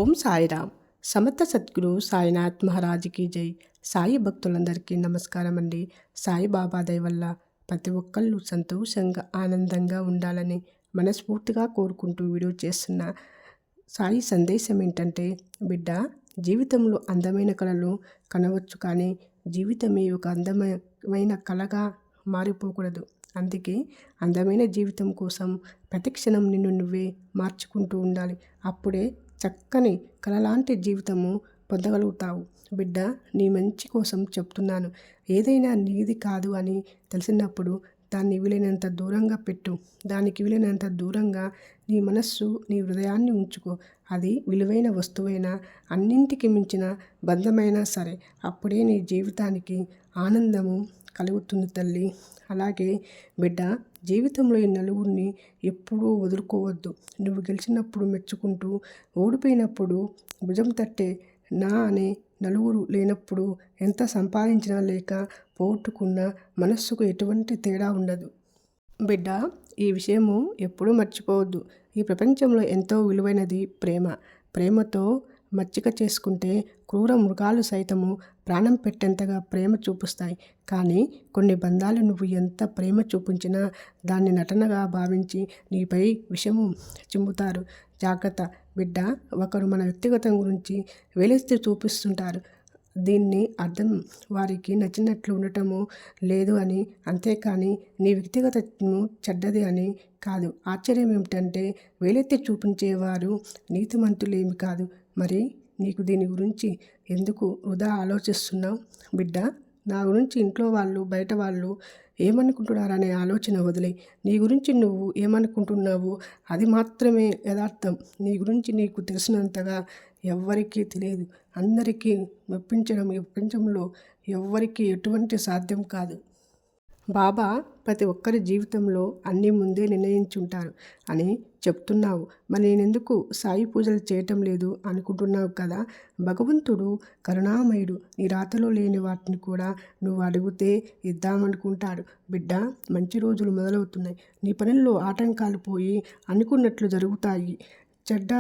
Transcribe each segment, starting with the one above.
ఓం సాయిరామ్. సమర్థ సద్గురు సాయినాథ్ మహారాజ్కి జై. సాయి భక్తులందరికీ నమస్కారం అండి. సాయిబాబా దయ వల్ల ప్రతి ఒక్కళ్ళు సంతోషంగా ఆనందంగా ఉండాలని మనస్ఫూర్తిగా కోరుకుంటూ వీడియో చేస్తున్న సాయి సందేశం ఏంటంటే, బిడ్డ, జీవితంలో అందమైన కళలు కనవచ్చు, కానీ జీవితమే ఒక అందమైన కళగా మారిపోకూడదు. అందుకే అందమైన జీవితం కోసం ప్రతిక్షణం నిన్ను నువ్వే మార్చుకుంటూ ఉండాలి. అప్పుడే చక్కని కళలాంటి జీవితము పొందగలుగుతావు. బిడ్డ, నీ మంచి కోసం చెప్తున్నాను. ఏదైనా నీది కాదు అని తెలిసినప్పుడు దాన్ని వీలైనంత దూరంగా పెట్టు. దానికి వీలైనంత దూరంగా నీ మనస్సు, నీ హృదయాన్ని ఉంచుకో. అది విలువైన వస్తువైనా, అన్నింటికి మించిన బంధమైనా సరే, అప్పుడే నీ జీవితానికి ఆనందము కలుగుతుంది తల్లి. అలాగే బిడ్డ, జీవితంలో ఈ నలుగురిని ఎప్పుడూ వదులుకోవద్దు. నువ్వు గెలిచినప్పుడు మెచ్చుకుంటూ, ఓడిపోయినప్పుడు భుజం తట్టే నా అనే నలుగురు లేనప్పుడు ఎంత సంపాదించినా లేక పోగొట్టుకున్న మనస్సుకు ఎటువంటి తేడా ఉండదు. బిడ్డ, ఈ విషయము ఎప్పుడూ మర్చిపోవద్దు. ఈ ప్రపంచంలో ఎంతో విలువైనది ప్రేమ. ప్రేమతో మచ్చిక చేసుకుంటే క్రూర మృగాలు సైతము ప్రాణం పెట్టేంతగా ప్రేమ చూపిస్తాయి. కానీ కొన్ని బంధాలు నువ్వు ఎంత ప్రేమ చూపించినా దాన్ని నటనగా భావించి నీపై విషము చిమ్ముతారు. జాగ్రత్త బిడ్డ. ఒకరు మన వ్యక్తిగతం గురించి వేలెత్తి చూపిస్తుంటారు. దీన్ని అర్థం వారికి నచ్చినట్లు ఉండటము లేదు అని, అంతేకాని నీ వ్యక్తిగతము చెడ్డది అని కాదు. ఆశ్చర్యం ఏమిటంటే, వేలెత్తి చూపించేవారు నీతిమంతులేమి కాదు. మరి నీకు దీని గురించి ఎందుకు వృధా ఆలోచిస్తున్నావు? బిడ్డ, నా గురించి ఇంట్లో వాళ్ళు, బయట వాళ్ళు ఏమనుకుంటున్నారనే ఆలోచన వదిలే. నీ గురించి నువ్వు ఏమనుకుంటున్నావు అది మాత్రమే యథార్థం. నీ గురించి నీకు తెలిసినంతగా ఎవ్వరికీ తెలియదు. అందరికీ మెప్పించడం ఈ ప్రపంచంలో ఎవ్వరికీ ఎటువంటి సాధ్యం కాదు. బాబా ప్రతి ఒక్కరి జీవితంలో అన్నీ ముందే నిర్ణయించుంటారు అని చెప్తున్నావు. మరి నేనెందుకు సాయి పూజలు చేయటం లేదు అనుకుంటున్నావు కదా. భగవంతుడు కరుణామయుడు. నీ రాతలో లేని వాటిని కూడా నువ్వు అడిగితే ఇద్దామనుకుంటాడు. బిడ్డ, మంచి రోజులు మొదలవుతున్నాయి. నీ పనుల్లో ఆటంకాలు పోయి అనుకున్నట్లు జరుగుతాయి. చెడ్డ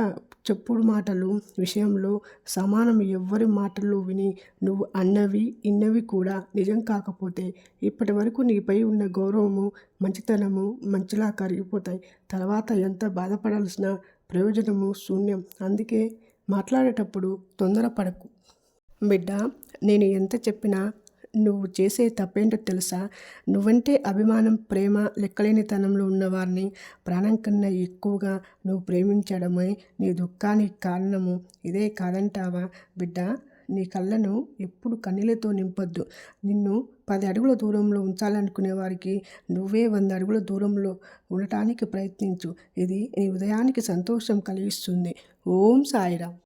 చెప్పుడు మాటలు విషయంలో సమానం. ఎవ్వరి మాటల్లో విని నువ్వు అన్నవి ఇన్నవి కూడా నిజం కాకపోతే ఇప్పటి వరకు నీపై ఉన్న గౌరవము, మంచితనము మంచిలా కరిగిపోతాయి. తర్వాత ఎంత బాధపడాల్సిన ప్రయోజనము శూన్యం. అందుకే మాట్లాడేటప్పుడు తొందరపడకు. బిడ్డ, నేను ఎంత చెప్పినా నువ్వు చేసే తప్పేంటో తెలుసా? నువ్వంటే అభిమానం, ప్రేమ, లెక్కలేనితనంలో ఉన్నవారిని ప్రాణం కన్నా ఎక్కువగా నువ్వు ప్రేమించడమే నీ దుఃఖానికి కారణము. ఇదే కాదంటావా? బిడ్డ, నీ కళ్ళను ఎప్పుడు కన్నీళ్ళతో నింపొద్దు. నిన్ను 10 అడుగుల దూరంలో ఉంచాలనుకునే వారికి నువ్వే 100 అడుగుల దూరంలో ఉండటానికి ప్రయత్నించు. ఇది నీ హృదయానికి సంతోషం కలిగిస్తుంది. ఓం సాయిరామ్.